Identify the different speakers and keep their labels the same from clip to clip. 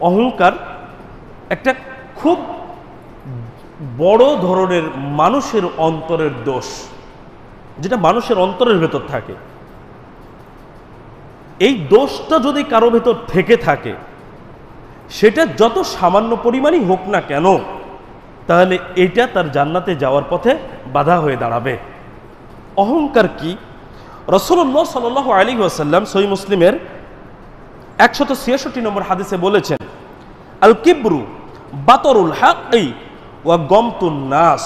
Speaker 1: অহংকার একটা খুব বড় ধরনের মানুষের অন্তরের দোষ, যেটা মানুষের অন্তরের ভেতর থাকে। এই দোষটা যদি কারো ভেতর থেকে থাকে, সেটা যত সামান্য পরিমাণই হোক না কেন, তাহলে এটা তার জান্নাতে যাওয়ার পথে বাধা হয়ে দাঁড়াবে। অহংকার কি? রাসূলুল্লাহ সাল্লাল্লাহু আলাইহি ওয়াসাল্লাম সহিহ মুসলিমের 166 নম্বর হাদিসে বলেছেন, আল কিবরু বাতরুল হাক্কি ওয়া গমতুন নাস।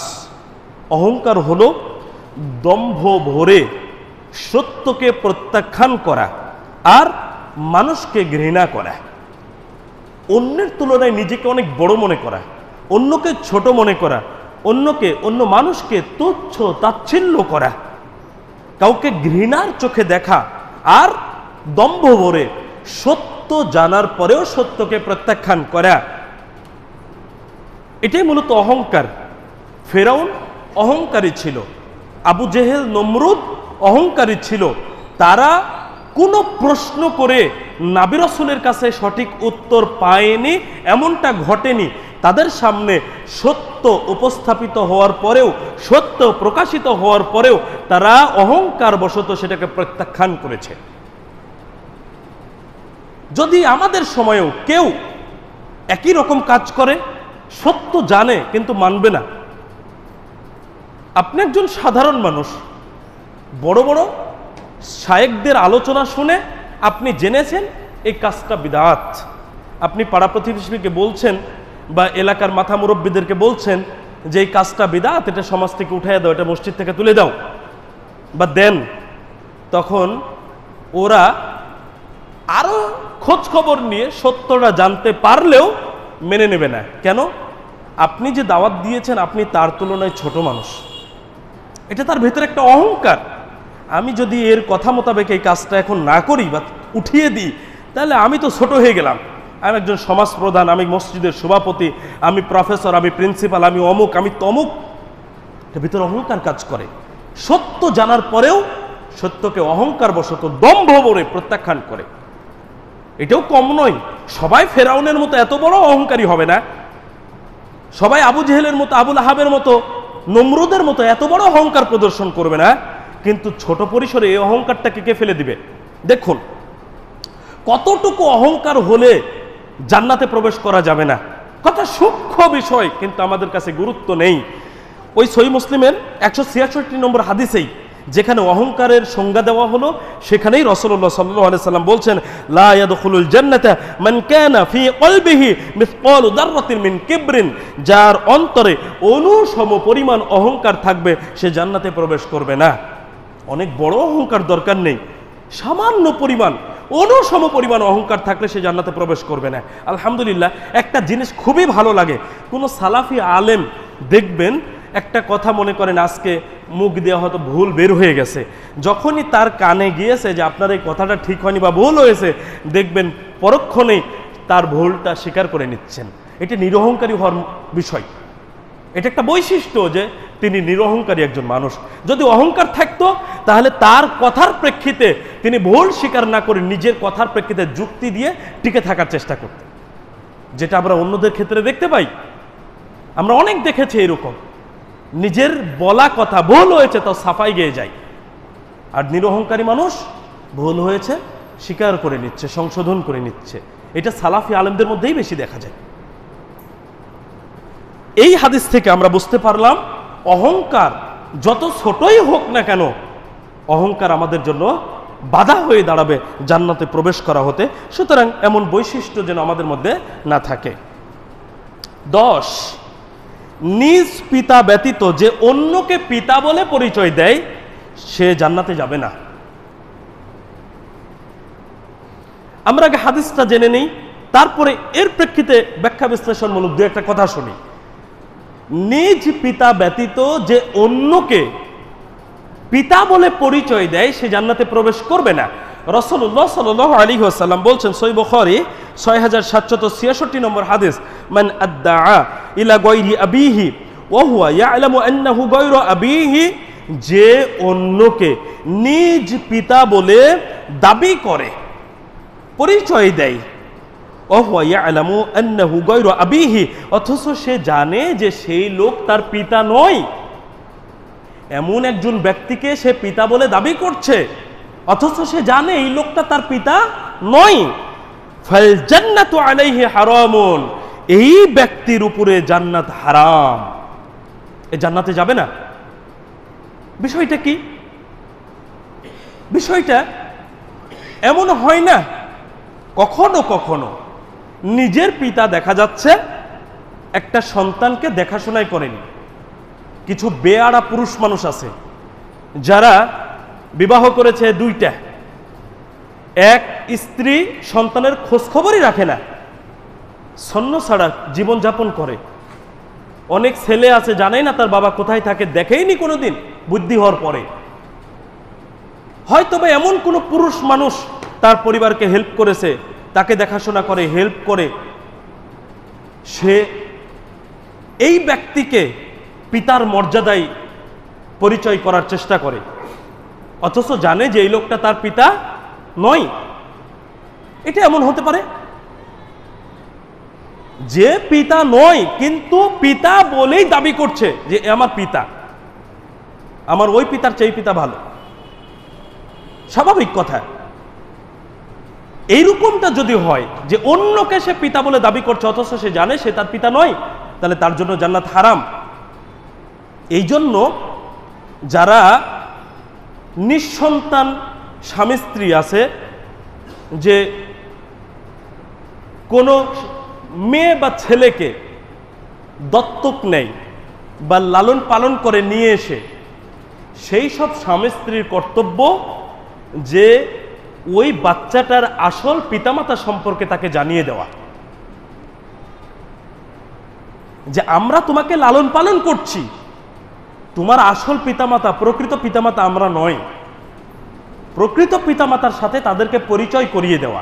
Speaker 1: অহংকার হলো দম্ভ ভরে সত্যকে প্রত্যাখ্যান করা আর মানুষকে ঘৃণা করা, অন্যের তুলনায় নিজেকে অনেক বড় মনে করা, অন্যকে ছোট মনে করা, অন্য মানুষকে তুচ্ছ তাচ্ছিল্য করা, কাউকে ঘৃণার চোখে দেখা আর দম্ভ ভরে সত্য জানার পরেও সত্যকে প্রত্যাখ্যান করা, এটাই মূলত অহংকার। ফেরাউন অহংকারী ছিল, আবু জেহেল নমরুদ অহংকারী ছিল। তারা কোনো প্রশ্ন করে নবী রাসূলের কাছে সঠিক উত্তর পায়নি, এমনটা ঘটেনি। তাদের সামনে সত্য উপস্থাপিত হওয়ার পরেও, সত্য প্রকাশিত হওয়ার পরেও তারা অহংকার বশত সেটাকে প্রত্যাখ্যান করেছে। যদি আমাদের সময়েও কেউ একই রকম কাজ করে, সত্য জানে কিন্তু মানবে না, আপনি একজন সাধারণ মানুষ, বড় বড় শায়েখদের আলোচনা শুনে আপনি জেনেছেন এই কাজটা বিদআত, আপনি পাড়া প্রতিবেশীকে বলছেন বা এলাকার মাথা মুরব্বীদেরকে বলছেন যে এই কাজটা বিদআত, এটা সমাজ থেকে উঠাইয়া দাও, এটা মসজিদ থেকে তুলে দাও বা দেন, তখন ওরা আরো খোঁজ খবর নিয়ে সত্যটা জানতে পারলেও মেনে নেবে না। কেন? আপনি যে দাওয়াত দিয়েছেন আপনি তার তুলনায় ছোট মানুষ, এটা তার ভেতরে একটা অহংকার। আমি যদি এর কথা মোতাবেক এই কাজটা এখন না করি বা উঠিয়ে দিই, তাহলে আমি তো ছোট হয়ে গেলাম। আমি একজন সমাজ প্রধান, আমি মসজিদের সভাপতি, আমি প্রফেসর, আমি প্রিন্সিপাল, আমি অমুক, আমি তমুক। এর ভিতরে অহংকার কাজ করে। সত্য জানার পরেও সত্যকে অহংকার বশত দম্ভ ভরে প্রত্যাখ্যান করে। এটাও কম নয়। সবাই ফেরাউনের মতো এত বড় অহংকারী হবে না, সবাই আবু জেহেলের মতো, আবুল আহাবের মতো, নমরুদের মতো এত বড় অহংকার প্রদর্শন করবে না, কিন্তু ছোট পরিসরে এই অহংকারটাকে কে ফেলে দিবে? দেখুন কতটুকু অহংকার হলে জান্নাতে প্রবেশ করা যাবে না, কত সূক্ষ্ম বিষয়, কিন্তু আমাদের কাছে গুরুত্ব নেই। ওই সহিহ মুসলিমের 166 নম্বর হাদিসেই যেখানে অহংকারের সংজ্ঞা দেওয়া হলো, সেখানেই রাসূলুল্লাহ সাল্লাল্লাহু আলাইহি সাল্লাম বলছেন, লা ইয়াদখুলুল জান্নাতা মান কানা ফি কলবিহি মিসকালু যাররাতিন মিন কিবরিন। যার অন্তরে অণুসম পরিমাণ অহংকার থাকবে সে জান্নাতে প্রবেশ করবে না। অনেক বড় অহংকার দরকার নেই, সামান্য পরিমাণ, অণুসম পরিমাণ অহংকার থাকলে সে জান্নাতে প্রবেশ করবে না। আলহামদুলিল্লাহ, একটা জিনিস খুবই ভালো লাগে, কোনো সালাফি আলেম দেখবেন একটা কথা মনে করেন আজকে মুখ দিয়ে হয়তো ভুল বের হয়ে গেছে, যখনই তার কানে গিয়েছে যে আপনার এই কথাটা ঠিক হয়নি বা ভুল হয়েছে, দেখবেন পরক্ষণেই তার ভুলটা স্বীকার করে নিচ্ছেন। এটা নিরহংকারী হওয়ার বিষয়, এটা একটা বৈশিষ্ট্য যে তিনি নিরহংকারী একজন মানুষ। যদি অহংকার থাকতো তাহলে তার কথার প্রেক্ষিতে তিনি ভুল স্বীকার না করে নিজের কথার প্রেক্ষিতে যুক্তি দিয়ে টিকে থাকার চেষ্টা করতেন, যেটা আমরা অন্যদের ক্ষেত্রে দেখতে পাই। আমরা অনেক দেখেছি এরকম, নিজের বলা কথা ভুল হয়েছে তাও সাফাই গেয়ে যায়, আর নিরহংকারী মানুষ ভুল হয়েছে স্বীকার করে নিচ্ছে, সংশোধন করে নিচ্ছে। এটা সালাফি আলেমদের মধ্যেই বেশি দেখা যায়। এই হাদিস থেকে আমরা বুঝতে পারলাম অহংকার যত ছোটই হোক না কেন, অহংকার আমাদের জন্য বাধা হয়ে দাঁড়াবে জান্নাতে প্রবেশ করা হতে। সুতরাং এমন বৈশিষ্ট্য যেন আমাদের মধ্যে না থাকে। 10, নিজ পিতা ব্যতীত যে অন্যকে পিতা বলে পরিচয় দেয় সে জান্নাতে যাবে না। আমরা আগে হাদিসটা জেনে নেই, তারপরে এর প্রেক্ষিতে ব্যাখ্যা বিশ্লেষণমূলক দু একটা কথা শুনি। নিজ পিতা ব্যতীত যে অন্যকে পিতা বলে পরিচয় দেয় সে জান্নাতে প্রবেশ করবে না। রাসূলুল্লাহ সাল্লাল্লাহু আলাইহি ওয়াসাল্লাম বলছেন, সহিহ বুখারী 6766 নম্বর হাদিস, মান আদআ ইলা গায়রি আবিহি ওয়া হুয়া ইয়ালামু আন্নাহু গায়রু আবিহি, যে অন্যকে নিজ পিতা বলে দাবি করে, পরিচয় দেয়, ওয়া ইয়ালামু আন্নাহু গায়রু আবিহি, অথচ সে জানে যে সেই লোক তার পিতা নয়। এমন একজন ব্যক্তিকে সে পিতা বলে দাবি করছে, অথচ সে জানে এই লোকটা তার পিতা নয়। ফাল জান্নাতু আলাইহি হারামুন, এই ব্যক্তির উপরে জান্নাত হারাম, এ জান্নাতে যাবে না। বিষয়টা কি? বিষয়টা এমন হয় না কখনো কখনো নিজের পিতা দেখা যাচ্ছে একটা সন্তানকে দেখাশোনাই করেনি। কিছু বেয়াড়া পুরুষ মানুষ আছে যারা বিবাহ করেছে দুইটা, এক স্ত্রী সন্তানের খোঁজখবরই রাখে না, ছন্ন ছাড়া জীবনযাপন করে। অনেক ছেলে আছে জানেই না তার বাবা কোথায় থাকে, দেখেইনি কোনোদিন বুদ্ধি হওয়ার পরে। হয়তো বা এমন কোনো পুরুষ মানুষ তার পরিবারকে হেল্প করেছে, তাকে দেখাশোনা করে, হেল্প করে, সে এই ব্যক্তিকে পিতার মর্যাদায় পরিচয় করার চেষ্টা করে, অথচ জানে যে এই লোকটা তার পিতা নয়। এটা এমন হতে পারে যে পিতা নয় কিন্তু পিতা বলেই দাবি করছে যে আমার পিতা, আমার ওই পিতার চেয়ে পিতা ভালো। স্বাভাবিক কথা। এইরকমটা যদি হয় যে অন্যকে সে পিতা বলে দাবি করছে অথচ সে জানে সে তার পিতা নয়, তাহলে তার জন্য জান্নাত হারাম। এই জন্য যারা নিঃসন্তান স্বামী স্ত্রী আছে, যে কোনো মেয়ে বা ছেলেকে দত্তক নেয় বা লালন পালন করে নিয়ে এসে, সেই সব স্বামী স্ত্রীর কর্তব্য যে ওই বাচ্চাটার আসল পিতামাতা সম্পর্কে তাকে জানিয়ে দেওয়া, যে আমরা তোমাকে লালন পালন করছি, তোমার আসল পিতামাতা, প্রকৃত পিতামাতা আমরা নয়। প্রকৃত পিতামাতার সাথে তাদেরকে পরিচয় করিয়ে দেওয়া।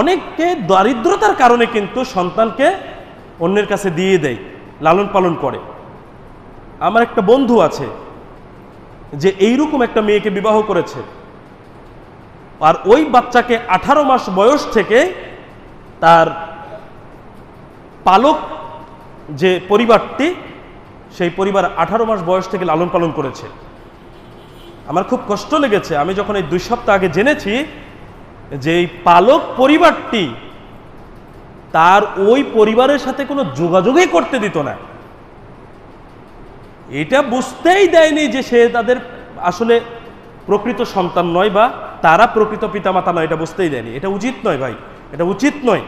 Speaker 1: অনেকে দারিদ্রতার কারণে কিন্তু সন্তানকে অন্যের কাছে দিয়ে দেয়, লালন পালন করে। আমার একটা বন্ধু আছে যে এইরকম একটা মেয়েকে বিবাহ করেছে, আর ওই বাচ্চাকে 18 মাস বয়স থেকে তার পালক যে পরিবারটি, সেই পরিবার 18 মাস বয়স থেকে লালন পালন করেছে। আমার খুব কষ্ট লেগেছে আমি যখন এই 2 সপ্তাহ আগে জেনেছি যে এই পালক পরিবারটি তার ওই পরিবারের সাথে কোনো যোগাযোগই করতে দিত না। এটা বুঝতেই দেয়নি যে সে তাদের আসলে প্রকৃত সন্তান নয় বা তারা প্রকৃত পিতামাতা নয়, এটা বুঝতেই দেয়নি। এটা উচিত নয় ভাই, এটা উচিত নয়।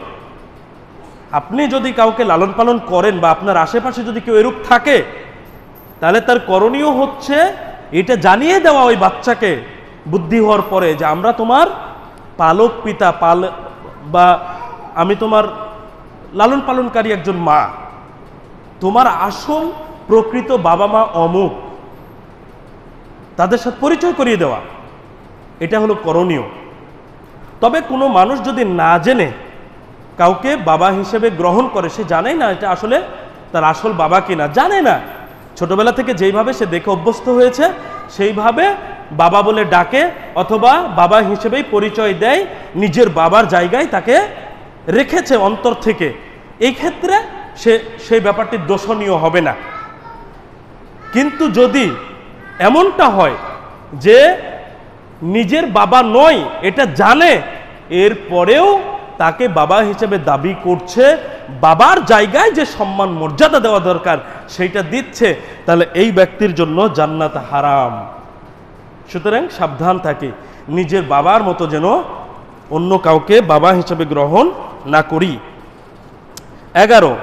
Speaker 1: আপনি যদি কাউকে লালন পালন করেন বা আপনার আশেপাশে যদি কেউ এরূপ থাকে, তাহলে তার করণীয় হচ্ছে এটা জানিয়ে দেওয়া ওই বাচ্চাকে বুদ্ধি হওয়ার পরে যে আমরা তোমার পালক পিতা, বা আমি তোমার লালন পালনকারী একজন মা, তোমার আসল প্রকৃত বাবা মা অমুক, তাদের সাথে পরিচয় করিয়ে দেওয়া, এটা হলো করণীয়। তবে কোনো মানুষ যদি না জেনে কাউকে বাবা হিসেবে গ্রহণ করে, সে জানেই না এটা আসলে তার আসল বাবা কিনা, জানে না, ছোটবেলা থেকে যেইভাবে সে দেখে অভ্যস্ত হয়েছে সেইভাবে বাবা বলে ডাকে অথবা বাবা হিসেবেই পরিচয় দেয়, নিজের বাবার জায়গায় তাকে রেখেছে অন্তর থেকে, এই ক্ষেত্রে সেই ব্যাপারটি দোষণীয় হবে না। কিন্তু যদি এমনটা হয় যে নিজের বাবা নয় এটা জানে, এরপরেও তাকে বাবা হিসেবে দাবি করছে, বাবার জায়গায় যে সম্মান মর্যাদা দেওয়া দরকার সেইটা দিচ্ছে, তাহলে এই ব্যক্তির জন্য জান্নাত হারাম। সুতরাং সাবধান থাকে, নিজের বাবার মতো যেন অন্য কাউকে বাবা হিসেবে গ্রহণ না করি। 11